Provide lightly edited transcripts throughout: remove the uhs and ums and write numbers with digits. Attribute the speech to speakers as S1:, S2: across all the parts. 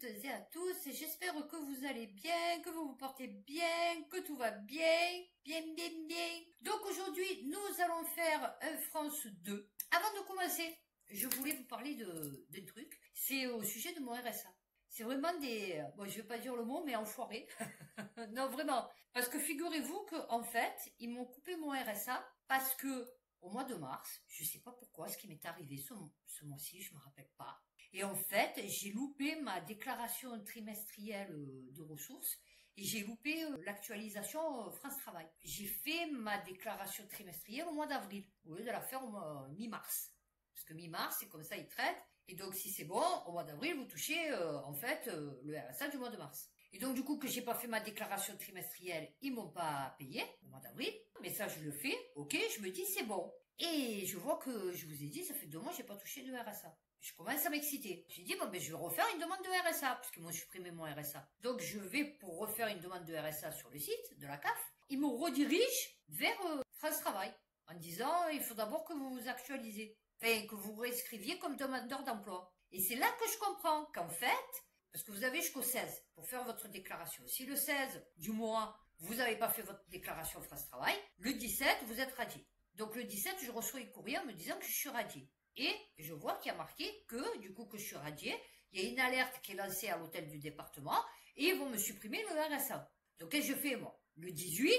S1: toutes et à tous, et j'espère que vous allez bien, que vous vous portez bien, que tout va bien, bien. Donc aujourd'hui, nous allons faire un France 2. Avant de commencer, je voulais vous parler d'un truc, c'est au sujet de mon RSA. C'est vraiment des... Bon, je vais pas dire le mot, mais enfoirés. Non, vraiment. Parce que figurez-vous qu'en fait, ils m'ont coupé mon RSA parce que au mois de mars, je sais pas pourquoi, ce qui m'est arrivé ce mois-ci, je me rappelle pas. Et en fait, j'ai loupé ma déclaration trimestrielle de ressources et j'ai loupé l'actualisation France Travail. J'ai fait ma déclaration trimestrielle au mois d'avril, au lieu de la faire au mois mi-mars. Parce que mi-mars, c'est comme ça, ils traitent. Et donc, si c'est bon, au mois d'avril, vous touchez, en fait, le RSA du mois de mars. Et donc, du coup, que j'ai pas fait ma déclaration trimestrielle, ils m'ont pas payé au mois d'avril. Mais ça, je le fais. Ok, je me dis, c'est bon. Et je vois que, je vous ai dit, ça fait 2 mois, j'ai pas touché de RSA. Je commence à m'exciter. J'ai dit, bon, ben, je vais refaire une demande de RSA, puisqu'ils m'ont supprimé mon RSA. Donc, je vais pour refaire une demande de RSA sur le site de la CAF. Ils me redirigent vers France Travail, en disant, il faut d'abord que vous vous actualisez. Enfin, que vous réinscriviez comme demandeur d'emploi. Et c'est là que je comprends qu'en fait, parce que vous avez jusqu'au 16 pour faire votre déclaration. Si le 16 du mois, vous n'avez pas fait votre déclaration France Travail, le 17, vous êtes radié. Donc le 17, je reçois un courrier en me disant que je suis radié. Et je vois qu'il y a marqué que, du coup, que je suis radié. Il y a une alerte qui est lancée à l'hôtel du département et ils vont me supprimer le RSA. Donc qu'est-ce que je fais, moi? Le 18,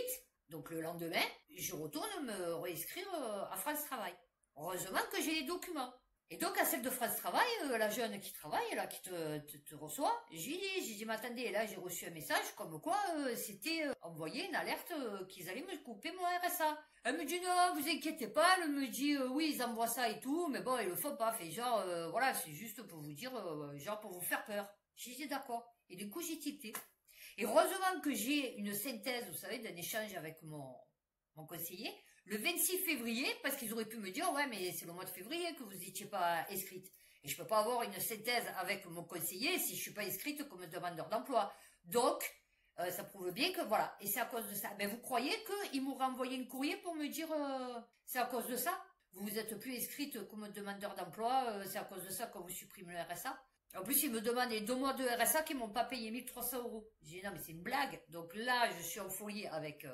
S1: donc le lendemain, je retourne me réinscrire à France Travail. Heureusement que j'ai les documents. Et donc, à celle de France Travail, la jeune qui travaille, là, qui te reçoit, j'ai dit, mais attendez, là, j'ai reçu un message comme quoi c'était envoyé une alerte qu'ils allaient me couper mon RSA. Elle me dit, non, vous inquiétez pas, elle me dit, oui, ils envoient ça et tout, mais bon, ils le font pas. Fait genre, voilà, c'est juste pour vous dire, genre pour vous faire peur. J'ai dit, d'accord. Et du coup, j'ai tilté. Et heureusement que j'ai une synthèse, vous savez, d'un échange avec mon conseiller, le 26 février, parce qu'ils auraient pu me dire, ouais, mais c'est le mois de février que vous n'étiez pas inscrite. Et je peux pas avoir une synthèse avec mon conseiller si je suis pas inscrite comme demandeur d'emploi. Donc, ça prouve bien que, voilà. Et c'est à cause de ça. Ben, vous croyez qu'ils m'auraient envoyé un courrier pour me dire, c'est à cause de ça? Vous êtes plus inscrite comme demandeur d'emploi, c'est à cause de ça qu'on vous supprime le RSA? En plus, ils me demandent les 2 mois de RSA qui m'ont pas payé 1300 €. J'ai dit, non, mais c'est une blague. Donc là, je suis en folie avec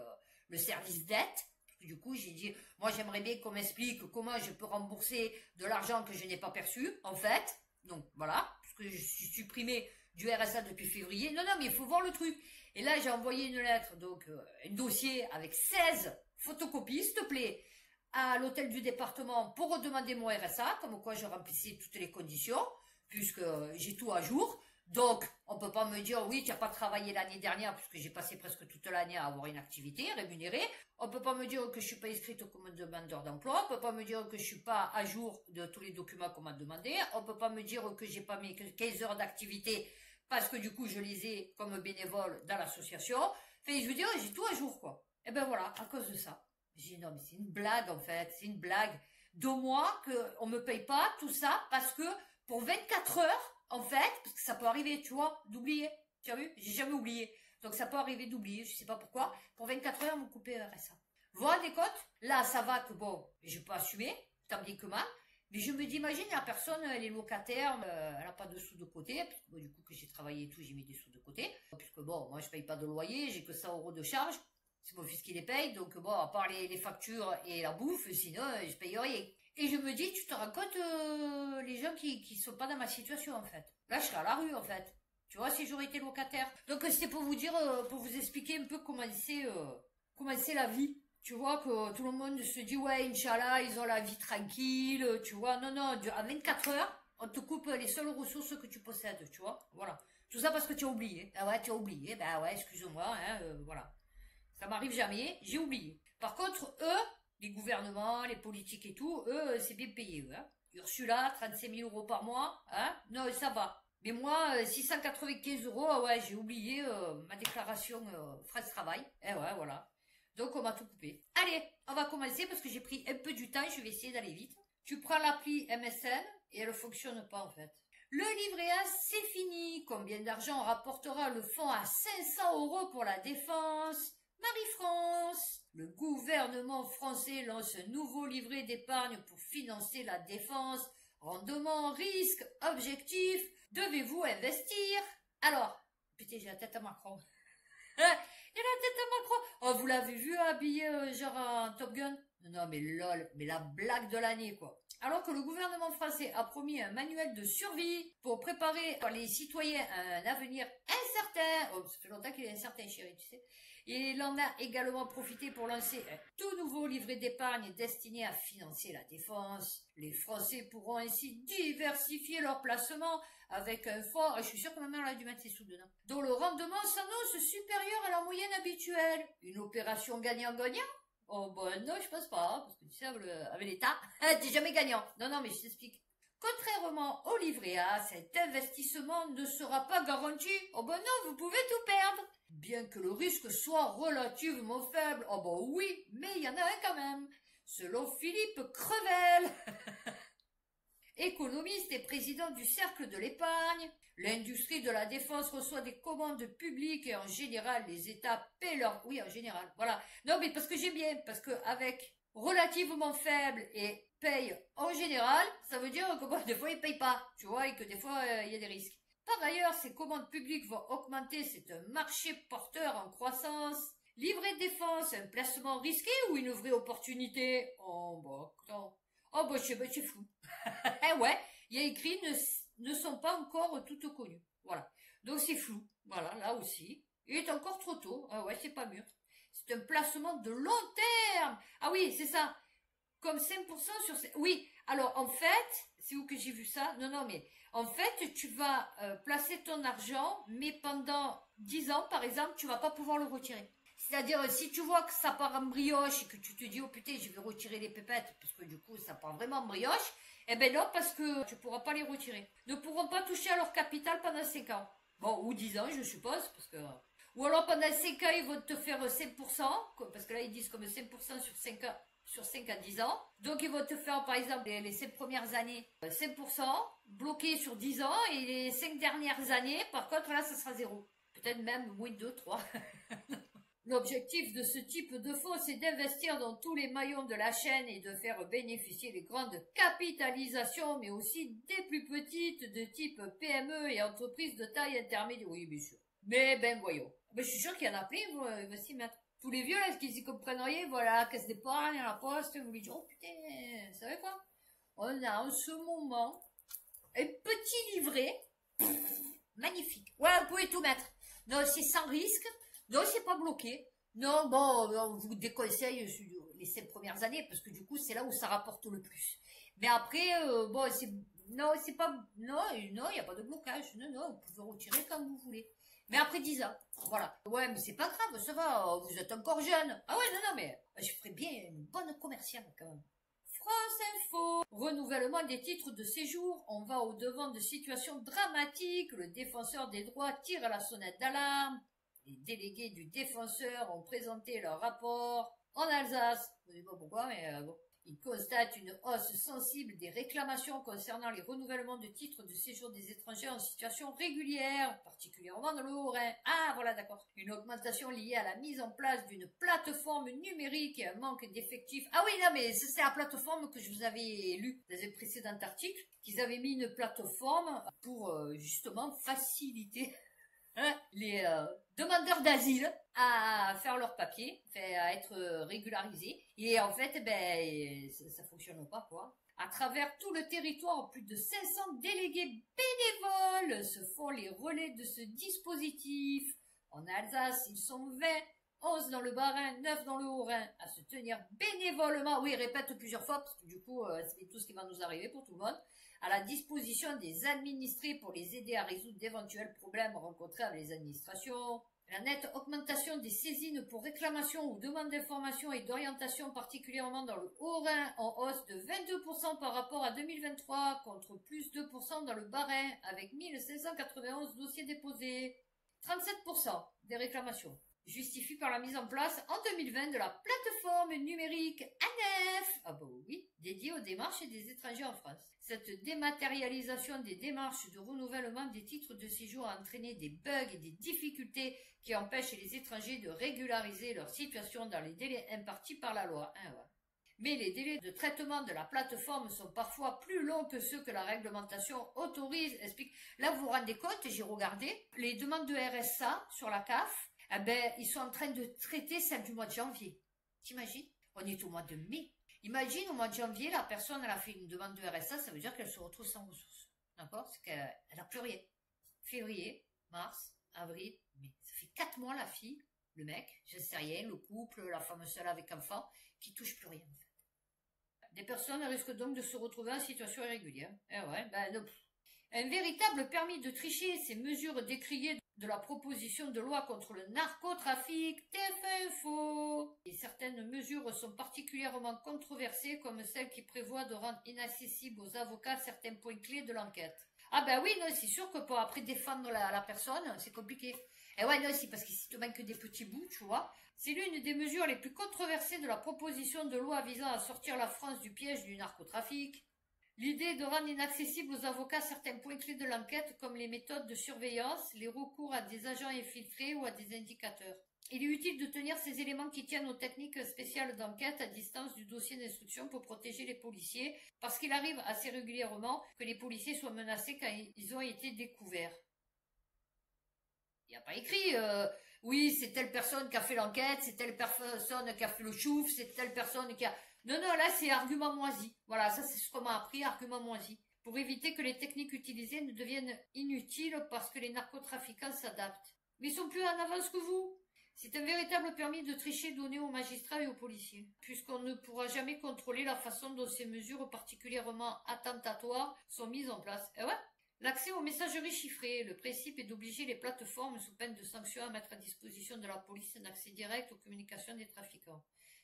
S1: le service dette. Du coup, j'ai dit, moi, j'aimerais bien qu'on m'explique comment je peux rembourser de l'argent que je n'ai pas perçu, en fait. Donc, voilà, puisque je suis supprimée du RSA depuis février. Non, mais il faut voir le truc. Et là, j'ai envoyé une lettre, donc, un dossier avec 16 photocopies, s'il te plaît, à l'hôtel du département pour redemander mon RSA, comme quoi je remplissais toutes les conditions, puisque j'ai tout à jour. Donc, on peut pas me dire, oui, tu n'as pas travaillé l'année dernière, puisque j'ai passé presque toute l'année à avoir une activité rémunérée. On peut pas me dire que je suis pas inscrite comme demandeur d'emploi. On peut pas me dire que je suis pas à jour de tous les documents qu'on m'a demandé. On peut pas me dire que j'ai pas mis 15 heures d'activité, parce que du coup, je les ai comme bénévole dans l'association. Enfin, je veux dire, j'ai tout à jour, quoi. Et ben voilà, à cause de ça. J'ai dit, non, mais c'est une blague, en fait. C'est une blague. 2 mois qu'on me paye pas tout ça, parce que pour 24 heures, en fait, parce que ça peut arriver, tu vois, d'oublier. Tu as vu? J'ai jamais oublié. Donc ça peut arriver d'oublier, je sais pas pourquoi. Pour 24 heures, vous coupez RSA. Vous vous rendez compte? Là, ça va que bon, je peux assumer, tant bien que mal. Mais je me dis, imagine, la personne, elle est locataire, elle a pas de sous de côté. Puisque, bon, du coup, que j'ai travaillé et tout, j'ai mis des sous de côté. Puisque bon, moi, je paye pas de loyer, j'ai que 100 € de charge. C'est mon fils qui les paye. Donc bon, à part les factures et la bouffe, sinon, je paye rien. Et je me dis, tu te rends compte, les gens qui sont pas dans ma situation, en fait. Là, je serais à la rue, en fait. Tu vois, si j'aurais été locataire. Donc, c'était pour vous dire, pour vous expliquer un peu comment c'est la vie. Tu vois, que tout le monde se dit, ouais, Inch'Allah, ils ont la vie tranquille, tu vois. Non, à 24 heures, on te coupe les seules ressources que tu possèdes, tu vois. Voilà. Tout ça parce que tu as oublié. Ah ouais, tu as oublié. Ben ouais, excuse-moi, hein, voilà. Ça m'arrive jamais, j'ai oublié. Par contre, eux, les gouvernements, les politiques et tout, eux, c'est bien payé, eux, hein. Ursula, 35 000 € par mois, hein. Non, ça va. Mais moi, 695 €, ah ouais, j'ai oublié ma déclaration France Travail. Eh ouais, voilà. Donc, on m'a tout coupé. Allez, on va commencer parce que j'ai pris un peu du temps, je vais essayer d'aller vite. Tu prends l'appli MSN et elle ne fonctionne pas, en fait. Le livret A, c'est fini. Combien d'argent rapportera le fonds à 500 € pour la défense? Marie-France. Le gouvernement français lance un nouveau livret d'épargne pour financer la défense. Rendement, risque, objectif. Devez-vous investir? Alors, putain, j'ai la tête à Macron. Il a la tête à Macron. Oh, vous l'avez vu habillé genre en Top Gun? Non, mais lol, mais la blague de l'année, quoi. Alors que le gouvernement français a promis un manuel de survie pour préparer les citoyens à un avenir incertain. Oh, ça fait longtemps qu'il est incertain, chérie, tu sais. Et il en a également profité pour lancer un tout nouveau livret d'épargne destiné à financer la défense. Les Français pourront ainsi diversifier leurs placements avec un fonds, et je suis sûre que ma mère a dû mettre ses sous dedans, dont le rendement s'annonce supérieur à la moyenne habituelle. Une opération gagnant-gagnant? Oh ben non, je pense pas, hein, parce que tu sais, avec l'État, t'es jamais gagnant. Non, non, mais je t'explique. Contrairement au livret A, cet investissement ne sera pas garanti. Oh ben non, vous pouvez tout perdre. Bien que le risque soit relativement faible. Oh ben oui, mais il y en a un quand même. Selon Philippe Crevel, économiste et président du Cercle de l'épargne, l'industrie de la défense reçoit des commandes publiques et en général les États paient leur... Oui, en général, voilà. Non, mais parce que j'aime bien, parce que avec relativement faible et paye en général, ça veut dire que bon, des fois ils payent pas, tu vois, et que des fois il y a des risques. Par ailleurs, ces commandes publiques vont augmenter, c'est un marché porteur en croissance. Livret de défense, un placement risqué ou une vraie opportunité? Oh, bah, non. Oh, bah, c'est flou. Eh ouais, il y a écrit ne sont pas encore toutes connues. Voilà. Donc c'est flou. Voilà, là aussi. Il est encore trop tôt. Ah ouais, c'est pas mûr. C'est un placement de long terme. Ah oui, c'est ça. Comme 5% sur... Oui, alors en fait, c'est où que j'ai vu ça? Non, non, mais en fait, tu vas placer ton argent, mais pendant 10 ans, par exemple, tu vas pas pouvoir le retirer. C'est-à-dire, si tu vois que ça part en brioche et que tu te dis, oh putain, je vais retirer les pépettes, parce que du coup, ça part vraiment en brioche, eh ben non, parce que tu pourras pas les retirer. Ne pourront pas toucher à leur capital pendant 5 ans. Bon, ou 10 ans, je suppose, parce que... Ou alors pendant 5 ans, ils vont te faire 5%, parce que là, ils disent comme 5% sur 5 à 10 ans. Donc, ils vont te faire, par exemple, les 5 premières années, 5%, bloqué sur 10 ans, et les 5 dernières années, par contre, là, ça sera 0. Peut-être même moins 2, 3. L'objectif de ce type de fonds, c'est d'investir dans tous les maillons de la chaîne et de faire bénéficier les grandes capitalisations, mais aussi des plus petites de type PME et entreprises de taille intermédiaire. Oui, bien sûr. Mais ben voyons. Ben, je suis sûr qu'il y en a plein, ils vont s'y mettre. Tous les vieux, là, qui s'y comprennent rien, voilà, caisse d'épargne à la poste, vous lui dites, oh putain, vous savez quoi? On a en ce moment un petit livret, magnifique. Ouais, vous pouvez tout mettre. Non, c'est sans risque. Non, c'est pas bloqué. Non, bon, on vous déconseille les 5 premières années, parce que du coup, c'est là où ça rapporte le plus. Mais après, bon, non, c'est pas, non, il n'y a pas de blocage. Non, non, vous pouvez retirer quand vous voulez. Mais après 10 ans, voilà. Ouais, mais c'est pas grave, ça va, vous êtes encore jeune. Ah ouais, non, non, mais je ferais bien une bonne commerciale, quand même. France Info. Renouvellement des titres de séjour. On va au devant de situations dramatiques. Le défenseur des droits tire à la sonnette d'alarme. Les délégués du défenseur ont présenté leur rapport en Alsace. Je ne sais pas pourquoi, mais bon. Ils constatent une hausse sensible des réclamations concernant les renouvellements de titres de séjour des étrangers en situation régulière, particulièrement dans le Haut-Rhin. Ah, voilà, d'accord. Une augmentation liée à la mise en place d'une plateforme numérique et un manque d'effectifs. Ah oui, non, mais c'est la plateforme que je vous avais lu dans un précédent article, qu'ils avaient mis une plateforme pour justement faciliter les demandeurs d'asile à faire leurs papiers, à être régularisés. Et en fait, ben, ça fonctionne pas, quoi. À travers tout le territoire, plus de 500 délégués bénévoles se font les relais de ce dispositif. En Alsace, ils sont 20, 11 dans le Bas-Rhin, 9 dans le Haut-Rhin, à se tenir bénévolement, oui, répète plusieurs fois, parce que du coup, c'est tout ce qui va nous arriver pour tout le monde, à la disposition des administrés pour les aider à résoudre d'éventuels problèmes rencontrés avec les administrations. La nette augmentation des saisines pour réclamation ou demande d'information et d'orientation, particulièrement dans le Haut-Rhin, en hausse de 22% par rapport à 2023, contre plus 2% dans le Bas-Rhin, avec 1591 dossiers déposés. 37% des réclamations justifient par la mise en place en 2020 de la plateforme numérique ANEF, ah bah oui, dédiée aux démarches des étrangers en France. Cette dématérialisation des démarches de renouvellement des titres de séjour a entraîné des bugs et des difficultés qui empêchent les étrangers de régulariser leur situation dans les délais impartis par la loi. Ah ouais. mais les délais de traitement de la plateforme sont parfois plus longs que ceux que la réglementation autorise, explique. Là, vous vous rendez compte, j'ai regardé, les demandes de RSA sur la CAF, eh ben, ils sont en train de traiter celles du mois de janvier. T'imagines? On est au mois de mai. Imagine, au mois de janvier, la personne, elle a fait une demande de RSA, ça veut dire qu'elle se retrouve sans ressources. D'accord? C'est qu'elle n'a plus rien. Février, mars, avril, mai. Ça fait 4 mois, la fille, le mec, je sais rien, le couple, la femme seule avec enfant, qui touche plus rien, en fait. Des personnes risquent donc de se retrouver en situation irrégulière. Eh ouais, ben non. Un véritable permis de tricher, ces mesures décriées de la proposition de loi contre le narcotrafic, TF1 Info. Et certaines mesures sont particulièrement controversées, comme celle qui prévoit de rendre inaccessibles aux avocats certains points clés de l'enquête. Ah ben oui, non, c'est sûr que pour après défendre la personne, c'est compliqué. Et ouais, non, c'est parce qu'il te manque des petits bouts, tu vois. C'est l'une des mesures les plus controversées de la proposition de loi visant à sortir la France du piège du narcotrafic. L'idée de rendre inaccessibles aux avocats certains points clés de l'enquête comme les méthodes de surveillance, les recours à des agents infiltrés ou à des indicateurs. Il est utile de tenir ces éléments qui tiennent aux techniques spéciales d'enquête à distance du dossier d'instruction pour protéger les policiers, parce qu'il arrive assez régulièrement que les policiers soient menacés quand ils ont été découverts. Il n'y a pas écrit oui, c'est telle personne qui a fait l'enquête, c'est telle personne qui a fait le chouf, c'est telle personne qui a... Non, non, là, c'est argument moisi. Voilà, ça, c'est ce qu'on m'a appris, argument moisi. Pour éviter que les techniques utilisées ne deviennent inutiles parce que les narcotrafiquants s'adaptent. Mais ils sont plus en avance que vous. C'est un véritable permis de tricher donné aux magistrats et aux policiers, puisqu'on ne pourra jamais contrôler la façon dont ces mesures particulièrement attentatoires sont mises en place. Et ouais, l'accès aux messageries chiffrées. Le principe est d'obliger les plateformes sous peine de sanctions à mettre à disposition de la police un accès direct aux communications des trafiquants.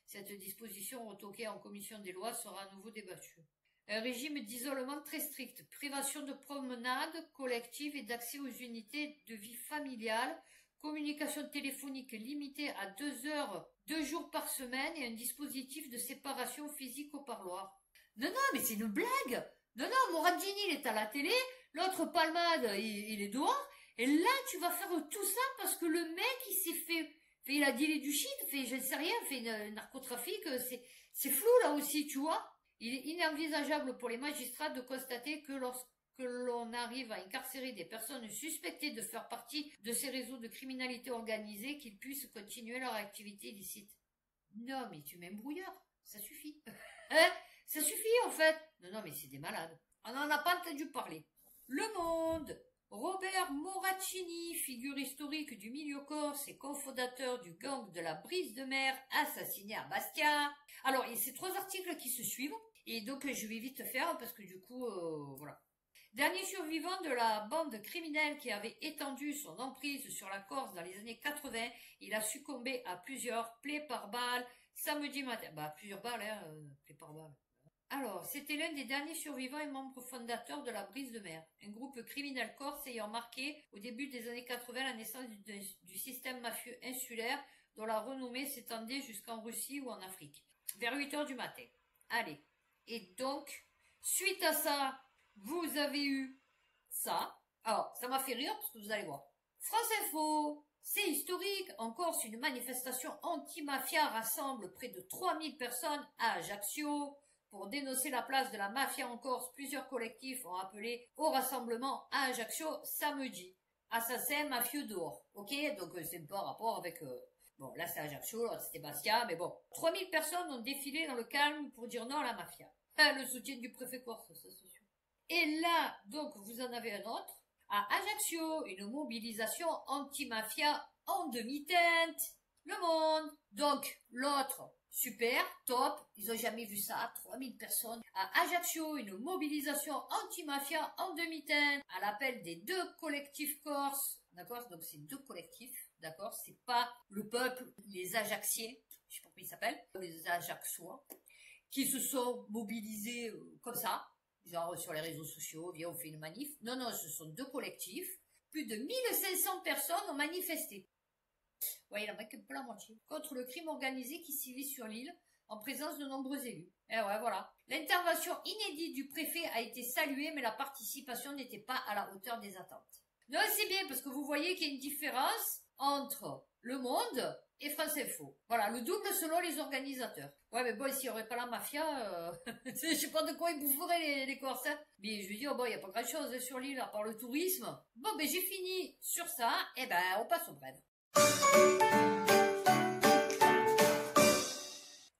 S1: Cette disposition retoquée en commission des lois sera à nouveau débattue. Un régime d'isolement très strict, privation de promenade collective et d'accès aux unités de vie familiale, communication téléphonique limitée à 2 heures, 2 jours par semaine et un dispositif de séparation physique au parloir. Non, non, mais c'est une blague! Non, non, Morandini, il est à la télé, l'autre Palmade, il est dehors, et là, tu vas faire tout ça parce que le mec, il s'est fait il a dealé du shit, je ne sais rien, narcotrafic, c'est flou là aussi, tu vois. Il est inenvisageable pour les magistrats de constater que lorsque l'on arrive à incarcérer des personnes suspectées de faire partie de ces réseaux de criminalité organisée, qu'ils puissent continuer leur activité illicite. Non, mais tu m'embrouilleur, ça suffit. Hein? Ça suffit en fait. Non, non, mais c'est des malades. On n'en a pas entendu parler. Le Monde. Robert Moracini, figure historique du milieu corse et cofondateur du gang de la Brise de Mer, assassiné à Bastia. Alors, il y a ces 3 articles qui se suivent, et donc je vais vite faire parce que du coup, voilà. Dernier survivant de la bande criminelle qui avait étendu son emprise sur la Corse dans les années 80, il a succombé à plusieurs plaies par balle samedi matin. Bah, plusieurs balles, plaies par balle. Alors, c'était l'un des derniers survivants et membre fondateur de la Brise de Mer, un groupe criminel corse ayant marqué au début des années 80 la naissance du système mafieux insulaire dont la renommée s'étendait jusqu'en Russie ou en Afrique. Vers 8 heures du matin. Allez. Et donc, suite à ça, vous avez eu ça. Alors, ça m'a fait rire parce que vous allez voir. France Info, c'est historique. En Corse, une manifestation anti-mafia rassemble près de 3000 personnes à Ajaccio. Pour dénoncer la place de la mafia en Corse, plusieurs collectifs ont appelé au rassemblement à Ajaccio samedi. Assassin mafieux dehors. Ok, donc c'est pas en rapport avec... Bon, là c'est Ajaccio, là c'était Bastia, mais bon. 3000 personnes ont défilé dans le calme pour dire non à la mafia. Le soutien du préfet corse, ça c'est sûr. Et là, donc, vous en avez un autre. À Ajaccio, une mobilisation anti-mafia en demi-teinte. Le Monde. Donc, l'autre... Super, top, ils ont jamais vu ça, 3000 personnes. À Ajaccio, une mobilisation anti-mafia en demi-teinte, à l'appel des 2 collectifs corses, d'accord, donc c'est 2 collectifs, d'accord, c'est pas le peuple, les Ajacciens, je sais pas comment ils s'appellent, les Ajacçois, qui se sont mobilisés comme ça, genre sur les réseaux sociaux, viens on fait une manif. Non, non, ce sont 2 collectifs, plus de 1500 personnes ont manifesté. Ouais, il en manque un peu la moitié. Contre le crime organisé qui sévit sur l'île, en présence de nombreux élus. Et ouais, voilà. L'intervention inédite du préfet a été saluée, mais la participation n'était pas à la hauteur des attentes. Non, c'est bien, parce que vous voyez qu'il y a une différence entre Le Monde et France Info. Voilà, le double selon les organisateurs. Ouais, Ouais, mais bon, s'il n'y aurait pas la mafia, je sais pas de quoi ils boufferaient les Corses. Hein. Mais je veux dire, bon, il n'y a pas grand-chose hein, sur l'île à part le tourisme. Bon, ben j'ai fini sur ça. Et ben, on passe au brève.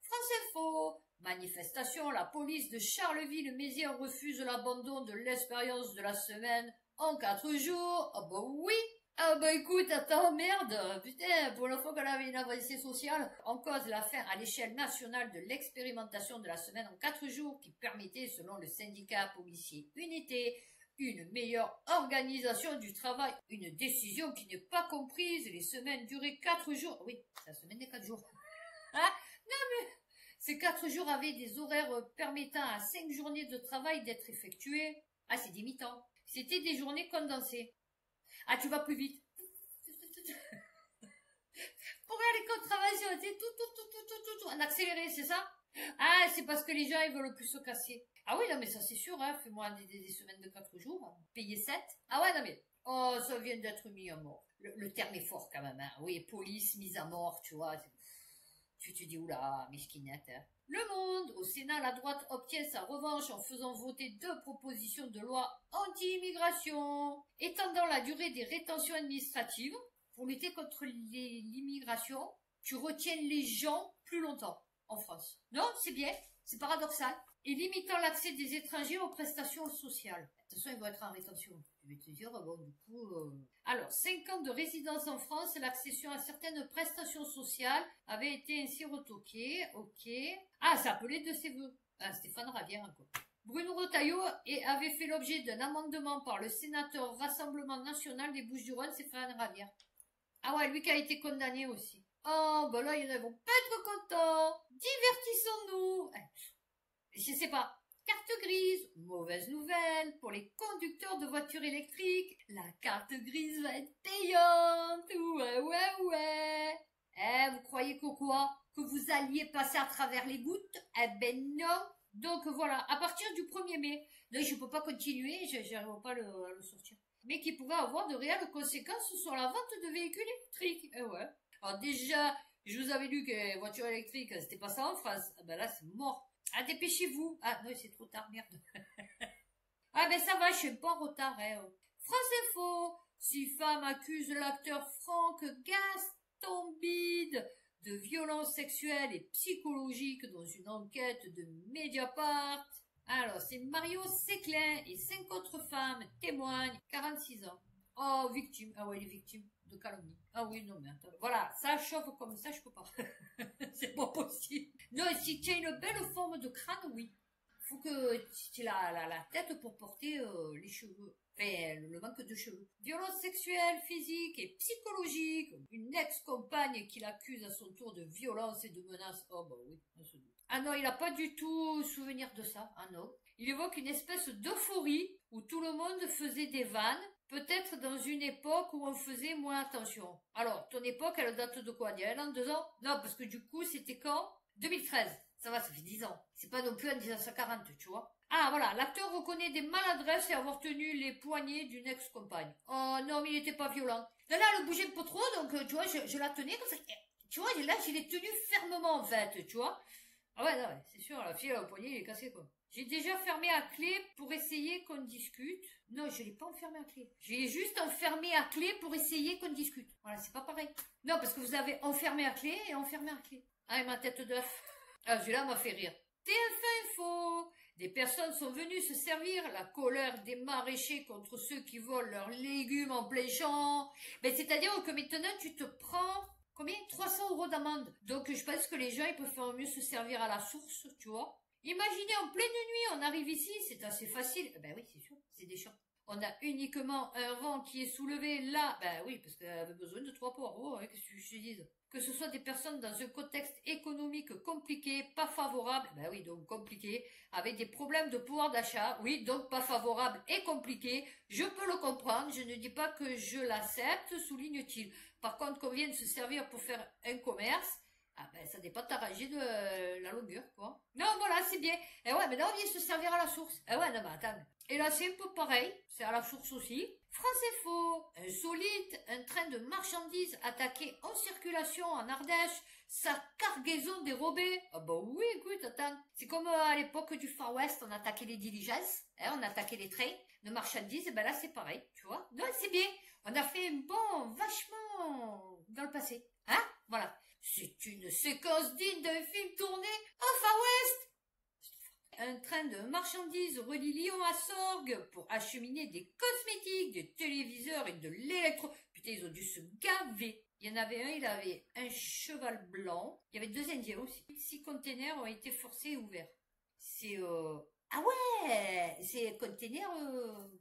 S1: France Info. Manifestation, la police de Charleville-Mézières refuse l'abandon de l'expérience de la semaine en 4 jours. Ah bah oui. Ah bah écoute, attends, merde, putain, pour la fois qu'on avait une avancée sociale, en cause la fin à l'échelle nationale de l'expérimentation de la semaine en 4 jours qui permettait, selon le syndicat policier Unité, une meilleure organisation du travail, une décision qui n'est pas comprise, les semaines duraient 4 jours, oui, la semaine des 4 jours. Hein? Non mais, ces 4 jours avaient des horaires permettant à 5 journées de travail d'être effectuées. Ah, c'est des mi-temps. C'était des journées condensées. Ah, tu vas plus vite. Pour aller contravention, c'est tout, en accéléré, c'est ça? Ah, c'est parce que les gens, ils veulent plus se casser. Ah oui, non, mais ça, c'est sûr, hein. Fais-moi des semaines de 4 jours. Payer 7. Ah ouais, non, mais. Oh, ça vient d'être mis à mort. Le terme est fort, quand même, hein. Oui, police, mise à mort, tu vois. Tu te dis, oula, misquinette, hein. Le Monde. Au Sénat, la droite obtient sa revanche en faisant voter 2 propositions de loi anti-immigration, étendant la durée des rétentions administratives. Pour lutter contre l'immigration, tu retiens les gens plus longtemps en France. Non, c'est bien, c'est paradoxal. Et limitant l'accès des étrangers aux prestations sociales. De toute façon, ils vont être en rétention. Je vais te dire, bon, du coup... Alors, 5 ans de résidence en France, l'accession à certaines prestations sociales avait été ainsi retoquée. Ok. Ah, ça appelait de ses voeux. Ah, Stéphane Ravière, quoi. Bruno Retailleau avait fait l'objet d'un amendement par le sénateur Rassemblement National des Bouches-du-Rhône, Stéphane Ravière. Ah ouais, lui qui a été condamné aussi. Oh, bah là, ils ne vont pas être contents. Divertissons-nous. Je sais pas. Carte grise, mauvaise nouvelle pour les conducteurs de voitures électriques. La carte grise va être payante. Ouais. Vous croyez que quoi? Que vous alliez passer à travers les gouttes? Eh ben non. Donc voilà, à partir du 1er mai. Là, je peux pas continuer, j'arrive pas à le sortir. Mais qui pourrait avoir de réelles conséquences sur la vente de véhicules électriques. Eh ouais. Alors déjà, je vous avais lu que les voitures électriques, c'était pas ça en France. Ah ben là, c'est mort. Ah, dépêchez-vous. Ah non, c'est trop tard, merde. Ah ben ça va, je suis pas en retard. Hein. France Info. 6 femmes accusent l'acteur Franck Gastambide de violences sexuelles et psychologiques dans une enquête de Mediapart. Alors, c'est Mario Séclin et 5 autres femmes témoignent, 46 ans. Oh, victime. Ah ouais, les victimes de calomnie. Ah oui, non, mais attends. Voilà, ça chauffe comme ça, je peux pas. C'est pas possible. Non, si tu as une belle forme de crâne, oui. Faut que tu aies la tête pour porter les cheveux. Enfin, le manque de cheveux. Violence sexuelle, physique et psychologique. Une ex-compagne qui l'accuse à son tour de violence et de menaces. Oh bah oui, on se doute. Ah non, il n'a pas du tout souvenir de ça. Ah non. Il évoque une espèce d'euphorie où tout le monde faisait des vannes, peut-être dans une époque où on faisait moins attention. Alors, ton époque, elle date de quoi? D'il y a 1 an, 2 ans? Non, parce que du coup, c'était quand? 2013. Ça va, ça fait 10 ans. C'est pas non plus en 1940, tu vois. Ah, voilà, l'acteur reconnaît des maladresses et avoir tenu les poignets d'une ex-compagne. Oh non, mais il était pas violent. Là, elle bougeait un peu trop, donc, tu vois, je la tenais comme ça. Tu vois, là, je l'ai tenue fermement, en fait, tu vois. Ah ouais, non, c'est sûr, la fille, le poignet, il est cassé, quoi. J'ai déjà fermé à clé pour essayer qu'on discute. Non, je l'ai pas enfermé à clé. J'ai juste enfermé à clé pour essayer qu'on discute. Voilà, c'est pas pareil. Non, parce que vous avez enfermé à clé et enfermé à clé. Ah, et ma tête d'œuf. Ah, celui-là m'a fait rire. TF1 Info. Des personnes sont venues se servir. La colère des maraîchers contre ceux qui volent leurs légumes en plein champ. Ben, c'est-à-dire que maintenant, tu te prends... Combien? 300 € d'amende. Donc, je pense que les gens, ils peuvent faire mieux se servir à la source, tu vois. Imaginez, en pleine nuit, on arrive ici, c'est assez facile. Ben oui, c'est sûr, c'est des champs. On a uniquement un rang qui est soulevé là. Ben oui, parce qu'elle avait besoin de 3 poireaux, hein, qu'est-ce que je te dise. Que ce soit des personnes dans un contexte économique compliqué, pas favorable, ben oui, donc compliqué, avec des problèmes de pouvoir d'achat, oui, donc pas favorable et compliqué, je peux le comprendre, je ne dis pas que je l'accepte, souligne-t-il. Par contre, qu'on vienne se servir pour faire un commerce, ah ben ça dépend de t'arranger de la longueur, quoi. Non, voilà, c'est bien. Et ouais, mais là, on vient se servir à la source. Et ouais, non, mais attends. Et là, c'est un peu pareil, c'est à la source aussi. France Info, insolite, un train de marchandises attaqué en circulation en Ardèche sa cargaison dérobée. Ah bah oui, écoute, attends. C'est comme à l'époque du Far West, on attaquait les diligences, hein, on attaquait les trains de marchandises, et ben là c'est pareil, tu vois. Non, c'est bien. On a fait un bond vachement dans le passé. Hein? Voilà. C'est une séquence digne d'un film tourné au Far West. Un train de marchandises relie Lyon à Sorgues pour acheminer des cosmétiques, des téléviseurs et de l'électro. Putain, ils ont dû se gaver. Il y en avait un, il avait un cheval blanc. Il y avait 2 Indiens aussi. 6 containers ont été forcés et ouverts. C'est ah ouais, c'est containers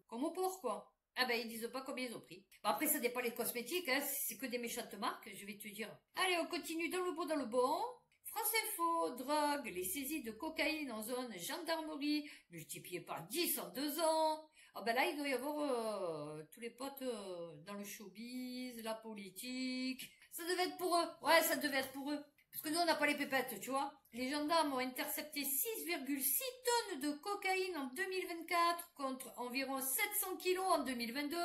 S1: comme au port, quoi. Ah ben, ils disent pas combien ils ont pris. Bon, après, ça dépend les cosmétiques, hein. C'est que des méchantes marques, je vais te dire. Allez, on continue dans le bon, dans le bon. France Info, drogue, les saisies de cocaïne en zone gendarmerie, multipliées par 10 en 2 ans. Ah ben là, il doit y avoir tous les potes dans le showbiz, la politique. Ça devait être pour eux. Ouais, ça devait être pour eux. Parce que nous, on n'a pas les pépettes, tu vois. Les gendarmes ont intercepté 6,6 tonnes de cocaïne en 2024 contre environ 700 kilos en 2022.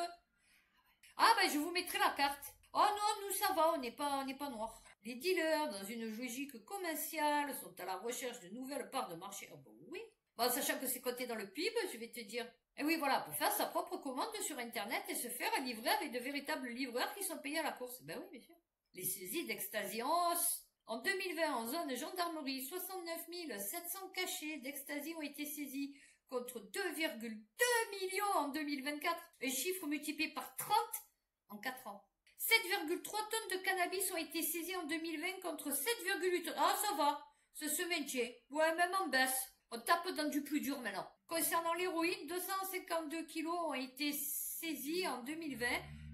S1: Ah ben, je vous mettrai la carte. Oh non, nous ça va, on n'est pas noirs. Les dealers, dans une logique commerciale, sont à la recherche de nouvelles parts de marché. Oh ben oui. Bon, sachant que c'est coté dans le PIB, je vais te dire. Et oui, voilà, pour faire sa propre commande sur Internet et se faire livrer avec de véritables livreurs qui sont payés à la course. Ben oui, bien sûr. Les saisies d'ecstasy en hausse. En 2020, en zone gendarmerie, 69 700 cachets d'ecstasy ont été saisis contre 2,2 millions en 2024. Un chiffre multiplié par 30 en 4 ans. 7,3 tonnes de cannabis ont été saisies en 2020 contre 7,8 tonnes. Ah, ça va, ça se maintient. Ouais, même en baisse. On tape dans du plus dur maintenant. Concernant l'héroïne, 252 kilos ont été saisis en 2020,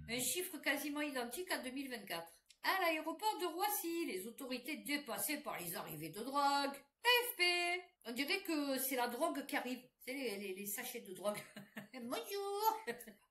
S1: un chiffre quasiment identique à 2024. À l'aéroport de Roissy, les autorités dépassées par les arrivées de drogue. AFP, on dirait que c'est la drogue qui arrive. C'est les sachets de drogue. Bonjour.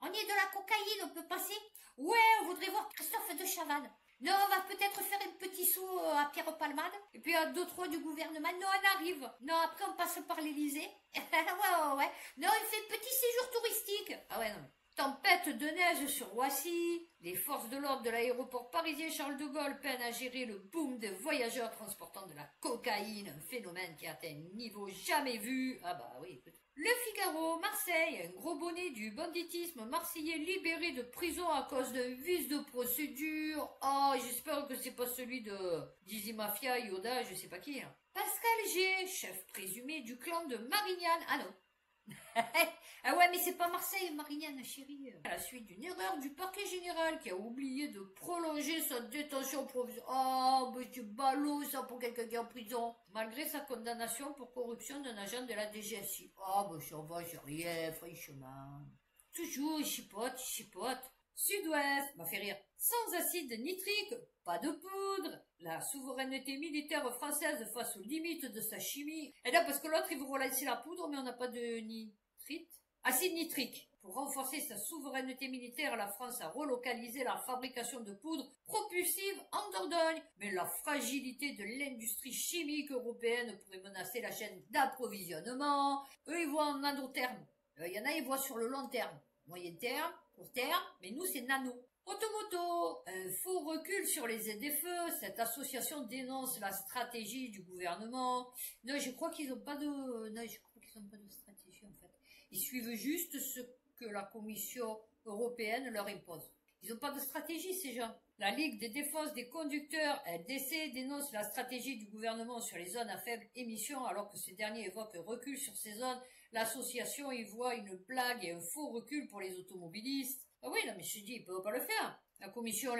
S1: On est de la cocaïne, on peut passer? Ouais, on voudrait voir Christophe de Chavannes. Non, on va peut-être faire un petit saut à Pierre Palmade. Et puis à 2-3 du gouvernement. Non, on arrive. Non, après on passe par l'Elysée. ouais. Non, il fait petit séjour touristique. Ah ouais, non. Tempête de neige sur Roissy. Les forces de l'ordre de l'aéroport parisien Charles de Gaulle peinent à gérer le boom des voyageurs transportant de la cocaïne, un phénomène qui atteint un niveau jamais vu. Ah bah oui, écoute. Le Figaro, Marseille, un gros bonnet du banditisme marseillais libéré de prison à cause d'un vice de procédure. Oh, j'espère que c'est pas celui de Dizzy Mafia, Yoda, je sais pas qui. Hein. Pascal G, chef présumé du clan de Marignane. Ah non. Ah ouais, mais c'est pas Marseille, Marignane, chérie. À la suite d'une erreur du parquet général qui a oublié de prolonger sa détention provisoire. Oh, monsieur ballot, ça pour quelqu'un qui est en prison. Malgré sa condamnation pour corruption d'un agent de la DGSI. Oh, bah ça va, j'ai rien, franchement. Toujours, il chipote. Sud-Ouest, m'a fait rire. Sans acide nitrique, pas de poudre. La souveraineté militaire française face aux limites de sa chimie. Et là, parce que l'autre, il vous relancer la poudre, mais on n'a pas de nitrite. Acide nitrique. Pour renforcer sa souveraineté militaire, la France a relocalisé la fabrication de poudre propulsive en Dordogne. Mais la fragilité de l'industrie chimique européenne pourrait menacer la chaîne d'approvisionnement. Eux, ils voient en nano terme. Il y en a, ils voient sur le long terme. Moyen terme, court terme, mais nous, c'est nano. Automoto, un faux recul sur les ZFE. Cette association dénonce la stratégie du gouvernement. Non, je crois qu'ils n'ont pas de stratégie, en fait. Ils suivent juste ce que la Commission européenne leur impose. Ils n'ont pas de stratégie, ces gens. La Ligue des défenses des conducteurs, LDC, dénonce la stratégie du gouvernement sur les zones à faible émission, alors que ces derniers évoquent un recul sur ces zones. L'association y voit une blague et un faux recul pour les automobilistes. Ah oui, non, mais je dis, ils ne peuvent pas le faire. La Commission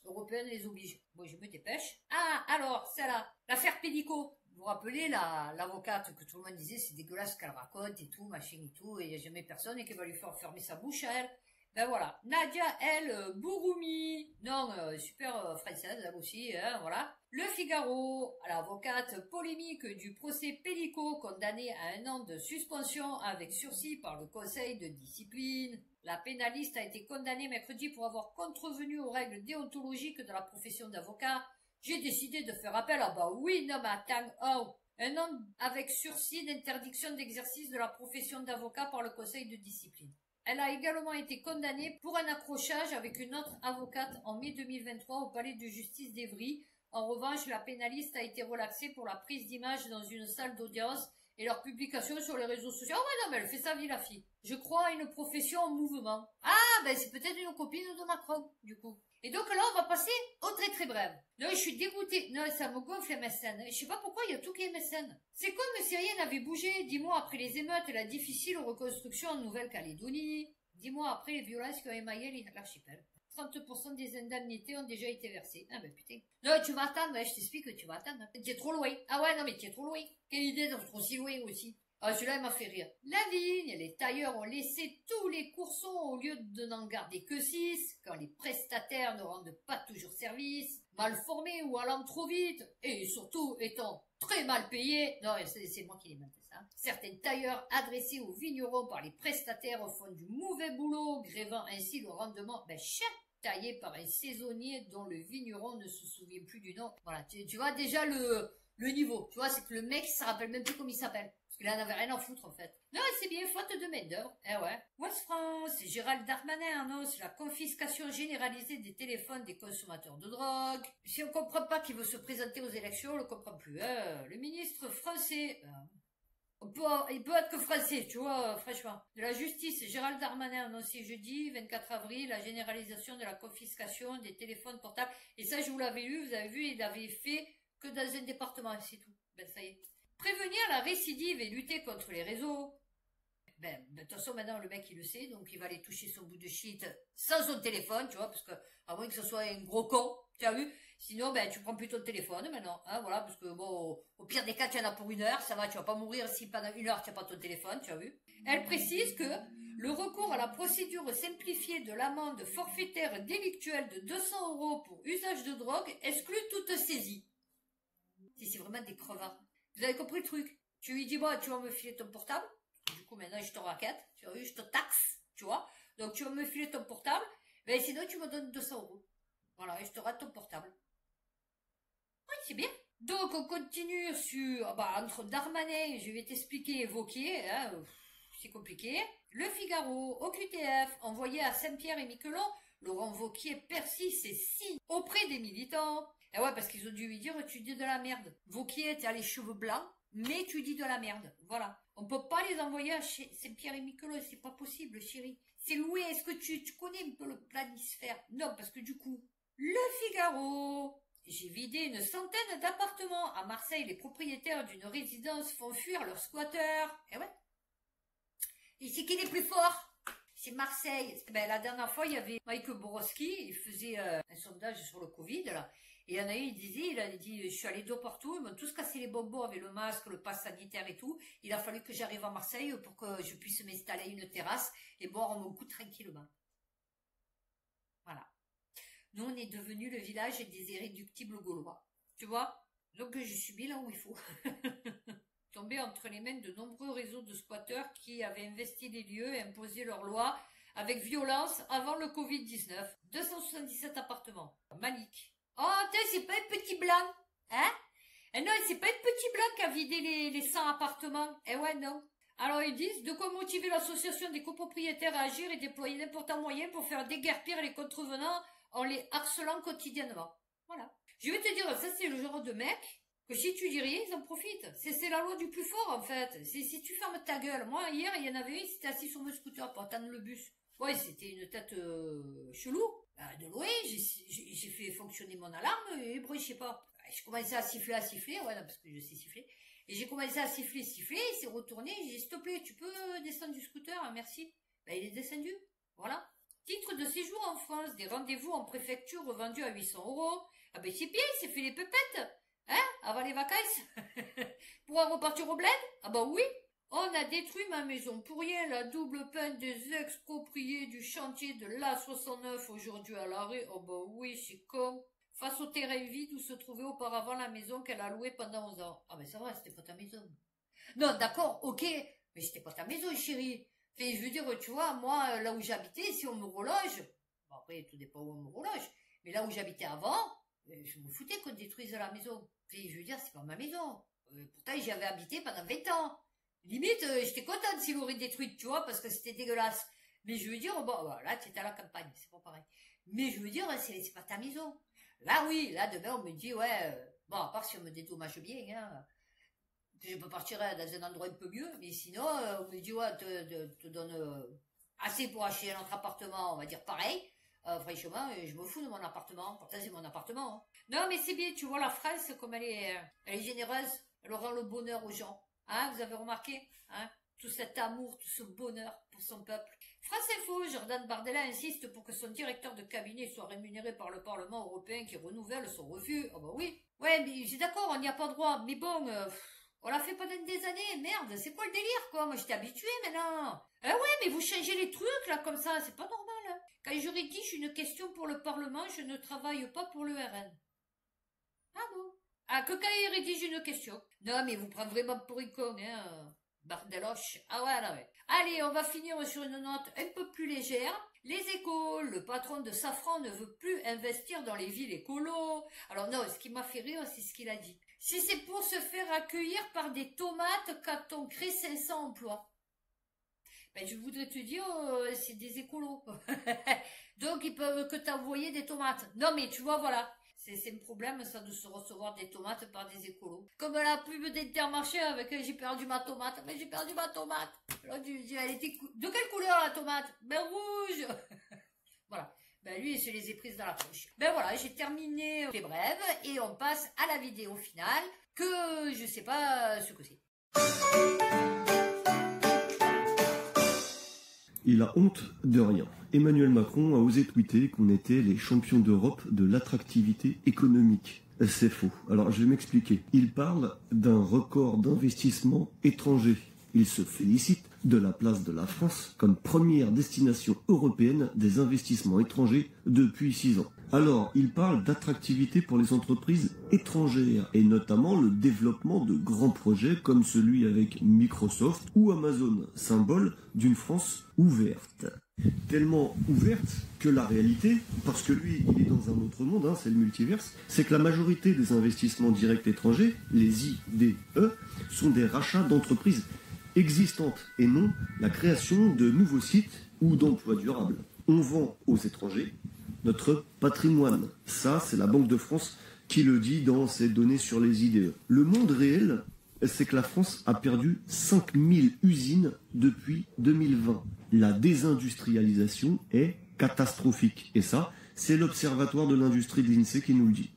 S1: européenne les oblige. Bon, je me dépêche. Ah, alors, celle-là, l'affaire Pénicaud. Vous vous rappelez, l'avocate que tout le monde disait, c'est dégueulasse ce qu'elle raconte et tout, machin et tout, et il n'y a jamais personne et qui va lui faire fermer sa bouche à elle. Ben voilà, Nadia El Bouroumi, non, super française, elle aussi, hein, voilà. Le Figaro, l'avocate polémique du procès Pénicaud, condamnée à 1 an de suspension avec sursis par le conseil de discipline. La pénaliste a été condamnée mercredi pour avoir contrevenu aux règles déontologiques de la profession d'avocat. J'ai décidé de faire appel, ah bah oui, non mais attends, oh. 1 an avec sursis d'interdiction d'exercice de la profession d'avocat par le conseil de discipline. Elle a également été condamnée pour un accrochage avec une autre avocate en mai 2023 au palais de justice d'Evry En revanche, la pénaliste a été relaxée pour la prise d'image dans une salle d'audience et leur publication sur les réseaux sociaux. Ah ouais, non, mais elle fait sa vie, la fille. Je crois à une profession en mouvement. Ah, ben c'est peut-être une copine de Macron, du coup. Et donc là, on va passer au très très bref. Non, je suis dégoûtée. Non, ça me gonfle MSN. Je sais pas pourquoi il y a tout qui est MSN. C'est comme si rien n'avait bougé 10 mois après les émeutes et la difficile reconstruction en Nouvelle-Calédonie. 10 mois après les violences qui ont émaillé l'archipel. 30% des indemnités ont déjà été versées. Ah ben putain. Non, tu vas attendre, je t'explique que tu vas attendre. Tu es trop loin. Ah ouais, non mais tu es trop loin. Quelle idée d'être aussi loin aussi. Ah, celui-là, il m'a fait rire. La vigne, les tailleurs ont laissé tous les coursons au lieu de n'en garder que 6, quand les prestataires ne rendent pas toujours service, mal formés ou allant trop vite, et surtout étant très mal payés. Non, c'est moi qui l'ai inventé ça. Certains tailleurs adressés aux vignerons par les prestataires font du mauvais boulot, grévant ainsi le rendement, taillé par un saisonnier dont le vigneron ne se souvient plus du nom. Voilà, tu vois déjà le niveau. Tu vois, c'est que le mec, il se rappelle même plus comment il s'appelle. Il en avait rien à foutre, en fait. Non, c'est bien, faute de main-d'œuvre. Eh ouais. Ouest France, Gérald Darmanin annonce la confiscation généralisée des téléphones des consommateurs de drogue. Si on comprend pas qu'il veut se présenter aux élections, on le comprend plus. Le ministre français, il peut être que français, tu vois, franchement. De la justice, Gérald Darmanin a annoncé jeudi 24 avril la généralisation de la confiscation des téléphones portables. Et ça, je vous l'avais lu, vous avez vu, il l'avait fait que dans un département, c'est tout. Ben, ça y est. Prévenir la récidive et lutter contre les réseaux. De toute façon, maintenant, le mec, il le sait, donc il va aller toucher son bout de shit sans son téléphone, tu vois, parce que, à moins que ce soit un gros con, tu as vu. Sinon, tu prends plus ton téléphone, maintenant, hein, voilà, parce que, bon, au pire des cas, tu en as pour 1 heure, ça va, tu vas pas mourir si pendant 1 heure, tu n'as pas ton téléphone, tu as vu. Elle précise que le recours à la procédure simplifiée de l'amende forfaitaire délictuelle de 200 € pour usage de drogue exclut toute saisie. Si c'est vraiment des crevards. Vous avez compris le truc? Tu lui dis, bon, tu vas me filer ton portable. Du coup, maintenant, je te raquette. Tu vois, je te taxe, tu vois. Donc, tu vas me filer ton portable. Mais sinon, tu me donnes 200 €. Voilà, et je te rate ton portable. Oui, c'est bien. Donc, on continue sur, entre Darmanin, je vais t'expliquer, Wauquiez, hein, c'est compliqué. Le Figaro, au QTF, envoyé à Saint-Pierre et Miquelon, Laurent Wauquiez persiste et signe auprès des militants. Et ouais, parce qu'ils ont dû lui dire, tu dis de la merde. Wauquiez, t'as les cheveux blancs, mais tu dis de la merde. Voilà. On peut pas les envoyer à Saint-Pierre et Miquelon, c'est pas possible, chérie. C'est loué, est-ce que tu connais un peu le planisphère? Non, parce que du coup, le Figaro. J'ai vidé une centaine d'appartements. À Marseille, les propriétaires d'une résidence font fuir leurs squatteurs. Et ouais. Et c'est qui les plus forts? C'est Marseille. La dernière fois, il y avait Mike Borowski, il faisait un sondage sur le Covid, là. Et il y en a eu, il a dit, je suis allé d'eau partout, ils m'ont tous cassé les bonbons avec le masque, le pass sanitaire et tout. Il a fallu que j'arrive à Marseille pour que je puisse m'installer à une terrasse et boire mon coup tranquillement. Voilà. Nous, on est devenu le village des irréductibles gaulois. Tu vois? Donc, je suis bien là où il faut. Tombé entre les mains de nombreux réseaux de squatteurs qui avaient investi les lieux et imposé leurs lois avec violence avant le Covid-19. 277 appartements. Malik. Oh, c'est pas un petit blanc, hein? Non, c'est pas un petit blanc qui a vidé les 100 appartements. Eh ouais, non. Alors ils disent, de quoi motiver l'association des copropriétaires à agir et déployer d'importants moyens pour faire déguerpir les contrevenants en les harcelant quotidiennement. Voilà. Je vais te dire, ça c'est le genre de mec que si tu dis rien, ils en profitent. C'est la loi du plus fort, en fait. Si tu fermes ta gueule. Moi, hier, il y en avait un, il s'était assis sur mon scooter pour attendre le bus. Ouais, c'était une tête chelou. De loin, j'ai fait fonctionner mon alarme et bruit, je sais pas. Je commençais à siffler, ouais, non, parce que je sais siffler. Et j'ai commencé à siffler, il s'est retourné, j'ai dit, s'il te plaît, tu peux descendre du scooter, hein, merci. Il est descendu, voilà. Titre de séjour en France, des rendez-vous en préfecture revendus à 800 €. Ah c'est bien, il s'est fait les pépettes, hein, avant les vacances. Pour repartir au bled? Ah oui. On a détruit ma maison pour rien, la double peine des expropriés du chantier de l'A69 aujourd'hui à l'arrêt. Oh oui, c'est con. Face au terrain vide où se trouvait auparavant la maison qu'elle a louée pendant 11 ans. Ah ça va, c'était pas ta maison. Non, d'accord, ok, mais c'était pas ta maison, chérie. Enfin, je veux dire, tu vois, moi, là où j'habitais, si on me reloge, après, tout dépend où on me reloge, mais là où j'habitais avant, je me foutais qu'on détruise la maison. Enfin, je veux dire, c'est pas ma maison. Pourtant, j'y avais habité pendant 20 ans. Limite, j'étais contente s'il l'aurait détruite, tu vois, parce que c'était dégueulasse. Mais je veux dire, là, tu étais à la campagne, c'est pas pareil. Mais je veux dire, c'est pas ta maison. Là, oui, là, demain, on me dit, ouais, bon, à part si on me dédommage bien, hein, que je peux partir dans un endroit un peu mieux, mais sinon, on me dit, ouais, te donne assez pour acheter un autre appartement, on va dire pareil. Franchement, je me fous de mon appartement, pourtant c'est mon appartement. Hein. Non, mais c'est bien, tu vois, la France, comme elle est généreuse, elle rend le bonheur aux gens. Hein, vous avez remarqué, hein, tout cet amour, tout ce bonheur pour son peuple. France Info, Jordan Bardella insiste pour que son directeur de cabinet soit rémunéré par le Parlement européen qui renouvelle son refus. Oh bah oui. Ouais, mais j'ai d'accord, on n'y a pas droit. Mais bon, on l'a fait pendant des années. Merde, c'est quoi le délire, quoi? Moi, j'étais habituée maintenant. Ah ouais, mais vous changez les trucs, là, comme ça. C'est pas normal, hein. Quand je rédige une question pour le Parlement, je ne travaille pas pour le RN. Ah bon? Ah, que quand il rédige une question. Non, mais vous prenez vraiment pour une con, hein. Bardeloche. Ah ouais, là, ouais. Allez, on va finir sur une note un peu plus légère. Les écoles, le patron de Safran ne veut plus investir dans les villes écolos. Alors non, ce qui m'a fait rire, c'est ce qu'il a dit. Si c'est pour se faire accueillir par des tomates quand on crée 500 emplois. Ben, je voudrais te dire, c'est des écolos. Donc, ils peuvent que t'envoyer des tomates. Non, mais tu vois, voilà. C'est un problème, ça, de se recevoir des tomates par des écolos. Comme la pub d'Intermarché avec j'ai perdu ma tomate. Mais j'ai perdu ma tomate. Là, tu dis, elle était de quelle couleur la tomate? Ben rouge. Voilà. Ben lui, il se les est prises dans la poche. Ben voilà, j'ai terminé les brèves et on passe à la vidéo finale que je sais pas ce que c'est.
S2: Il a honte de rien. Emmanuel Macron a osé tweeter qu'on était les champions d'Europe de l'attractivité économique. C'est faux. Alors je vais m'expliquer. Il parle d'un record d'investissement étranger. Il se félicite de la place de la France comme première destination européenne des investissements étrangers depuis 6 ans. Alors, il parle d'attractivité pour les entreprises étrangères et notamment le développement de grands projets comme celui avec Microsoft ou Amazon, symbole d'une France ouverte. Tellement ouverte que la réalité, parce que lui, il est dans un autre monde, hein, c'est le multiverse, c'est que la majorité des investissements directs étrangers, les IDE, sont des rachats d'entreprises existantes et non la création de nouveaux sites ou d'emplois durables. On vend aux étrangers notre patrimoine. Ça, c'est la Banque de France qui le dit dans ses données sur les IDE. Le monde réel, c'est que la France a perdu 5000 usines depuis 2020. La désindustrialisation est catastrophique. Et ça, c'est l'Observatoire de l'industrie de l'INSEE qui nous le dit.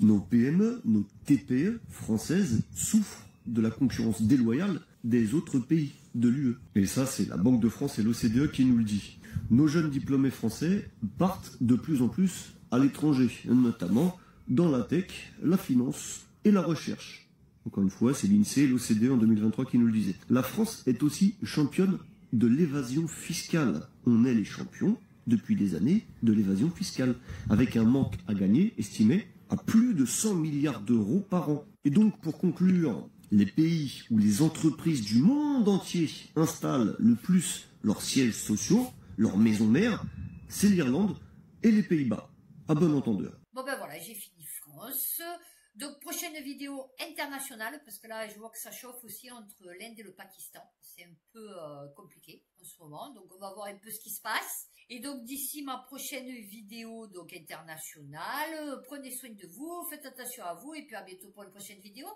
S2: Nos PME, nos TPE françaises souffrent de la concurrence déloyale des autres pays de l'UE. Et ça, c'est la Banque de France et l'OCDE qui nous le dit. Nos jeunes diplômés français partent de plus en plus à l'étranger, notamment dans la tech, la finance et la recherche. Encore une fois, c'est l'INSEE et l'OCDE en 2023 qui nous le disaient. La France est aussi championne de l'évasion fiscale. On est les champions, depuis des années, de l'évasion fiscale, avec un manque à gagner estimé à plus de 100 milliards d'euros par an. Et donc, pour conclure, les pays où les entreprises du monde entier installent le plus leurs sièges sociaux, leurs maisons mères, c'est l'Irlande et les Pays-Bas. À bon entendeur.
S1: Bon ben voilà, j'ai fini France. Donc prochaine vidéo internationale, parce que là je vois que ça chauffe aussi entre l'Inde et le Pakistan. C'est un peu compliqué en ce moment, donc on va voir un peu ce qui se passe. Et donc d'ici ma prochaine vidéo donc internationale, prenez soin de vous, faites attention à vous et puis à bientôt pour une prochaine vidéo.